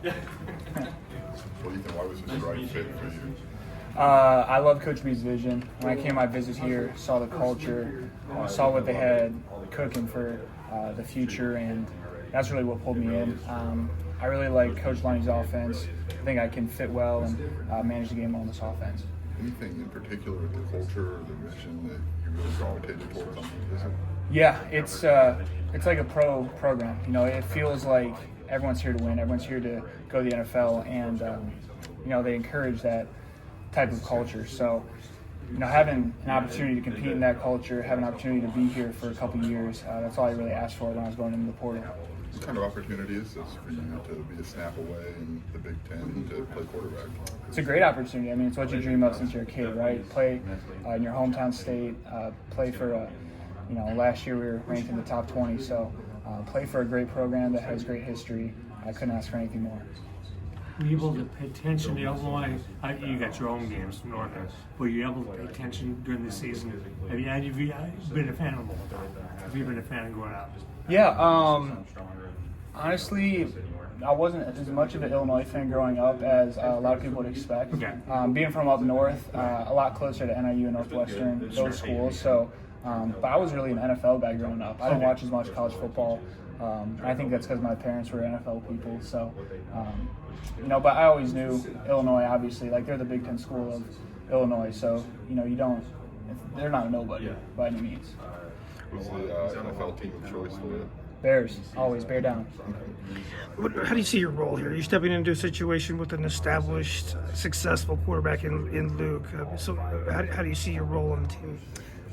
Well, Ethan, why was this the right fit for you? I love Coach B's vision. When I came my visit here, saw the culture, saw what they had cooking for the future, and that's really what pulled me in. I really like Coach Lonnie's offense. I think I can fit well and manage the game on this offense. Anything in particular with the culture or the mission that you really gravitated towards on the visit? Yeah, it's like a pro program. You know, it feels like everyone's here to win. Everyone's here to go to the NFL, and you know, they encourage that type of culture. So, you know, having an opportunity to compete in that culture, having an opportunity to be here for a couple of years, that's all I really asked for when I was going into the portal. What kind of opportunity is this for you to be a snap away in the Big Ten to play quarterback? It's a great opportunity. I mean, it's what you dream of since you're a kid, right? Play in your hometown state, play for, you know, last year we were ranked in the top 20, so play for a great program that has great history. I couldn't ask for anything more. Were you able to pay attention to Illinois? You got your own games from Northern. Were you able to pay attention during the season? Have you been a fan of them? Have you been a fan growing up? Yeah, honestly, I wasn't as much of an Illinois fan growing up as a lot of people would expect. Okay. Being from up north, a lot closer to NIU and Northwestern, those schools. So, but I was really an NFL guy growing up. I didn't watch as much college football. I think that's because my parents were NFL people. So, you know, but I always knew Illinois, obviously. Like, they're the Big Ten school of Illinois. So, you know, they're not a nobody by any means. Was the NFL team of choice for you? Bears, always bear down. How do you see your role here? You're stepping into a situation with an established, successful quarterback in Luke. So how do you see your role on the team?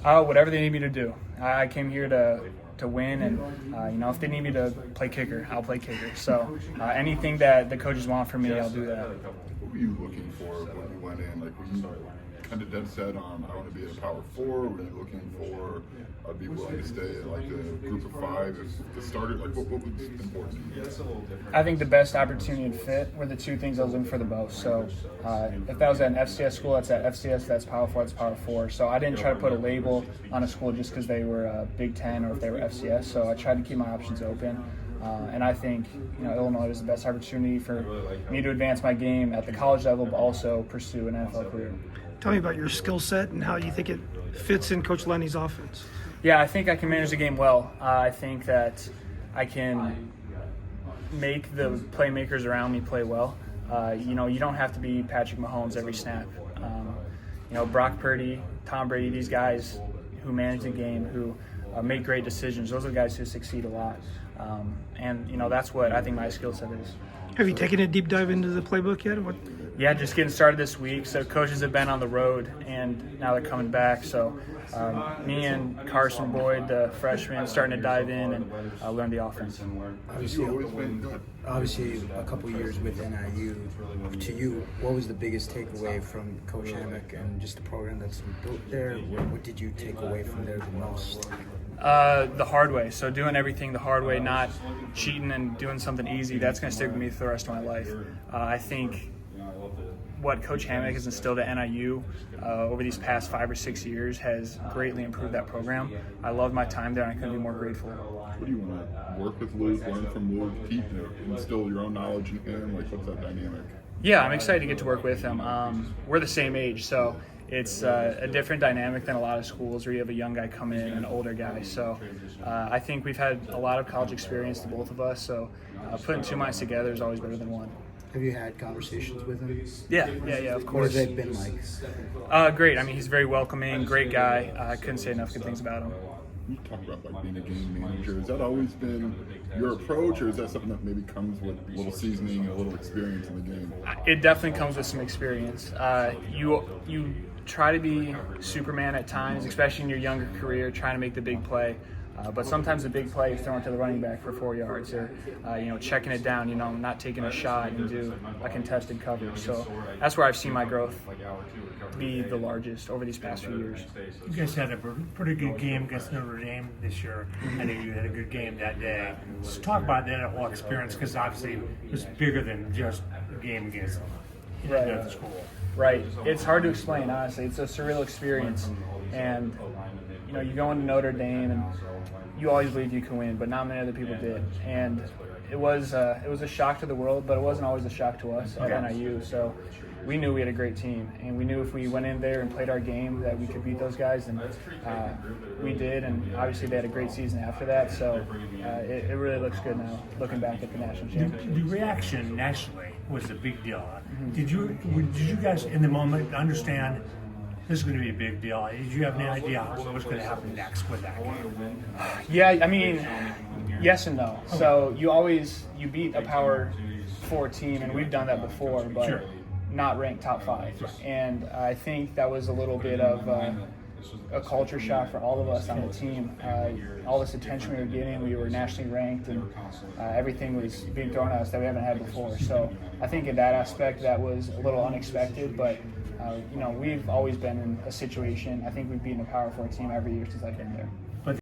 Whatever they need me to do. I came here to win, and you know, if they need me to play kicker, I'll play kicker. So anything that the coaches want from me, I'll do that. What were you looking for when you went in? Like, were you kind of dead set on I want to be a power four? Were you looking for I'd be willing to stay at like a group of five as the starter? Like, what was important to you? I think the best opportunity and fit were the two things I was looking for the most. So if that was at an FCS school, that's at FCS, that's Power 4, that's Power 4. So I didn't try to put a label on a school just because they were Big Ten or if they were FCS. So I tried to keep my options open. And I think, you know, Illinois was the best opportunity for me to advance my game at the college level, but also pursue an NFL career. Tell me about your skill set and how you think it fits in Coach Lenny's offense. Yeah, I think I can manage the game well. I think that I can make the playmakers around me play well. You know, you don't have to be Patrick Mahomes every snap. You know, Brock Purdy, Tom Brady, these guys who manage the game, who make great decisions, those are the guys who succeed a lot. And, you know, that's what I think my skill set is. Have you taken a deep dive into the playbook yet? Yeah, just getting started this week. So coaches have been on the road, and now they're coming back. So me and Carson Boyd, the freshman, starting to dive in and learn the offense. Obviously, a couple years with NIU. To you, what was the biggest takeaway from Coach Hammock and just the program that's built there? What did you take away from there the most? The hard way. So doing everything the hard way, not cheating and doing something easy, that's going to stick with me for the rest of my life. I think what Coach Hammock has instilled at NIU over these past 5 or 6 years has greatly improved that program. I love my time there, and I couldn't be more grateful. What do you want to work with Luke, learn from Luke, instill your own knowledge in him? Like, what's that dynamic? Yeah, I'm excited to get to work with him. We're the same age, so it's a different dynamic than a lot of schools where you have a young guy come in and an older guy. So I think we've had a lot of college experience, the both of us, so putting 2 minds together is always better than one. Have you had conversations with him? Yeah, of course. What has it been like? Great. I mean, he's very welcoming, great guy. I couldn't say enough good things about him. You talk about like being a game manager. Has that always been your approach, or is that something that maybe comes with a little seasoning and a little experience in the game? It definitely comes with some experience. You try to be Superman at times, especially in your younger career, trying to make the big play. But sometimes the big play is throwing to the running back for 4 yards, or checking it down, not taking a shot and do a contested coverage. So that's where I've seen my growth be the largest over these past few years. You guys had a pretty good game against Notre Dame this year. I know you had a good game that day. Let's talk about that whole experience, because obviously it was bigger than just a game against the school. Right. It's hard to explain, honestly. It's a surreal experience. And, you go into Notre Dame and you always believe you can win, but not many other people did. And it was a shock to the world, but it wasn't always a shock to us at NIU. So we knew we had a great team, and we knew if we went in there and played our game that we could beat those guys, and we did. And obviously they had a great season after that. So it really looks good now, looking back at the national championship. The reaction nationally was a big deal. Did you guys in the moment understand this is going to be a big deal? Did you have any idea what was going to happen next with that game? Yeah, I mean, yes and no. So you beat a Power 4 team, and we've done that before, but Sure. not ranked top 5. And I think that was a little bit of a culture shock for all of us on the team. All this attention we were getting, we were nationally ranked, and everything was being thrown at us that we haven't had before. So I think in that aspect, that was a little unexpected, but we've always been in a situation. I think we've beaten a Power 4 team every year since I've been there.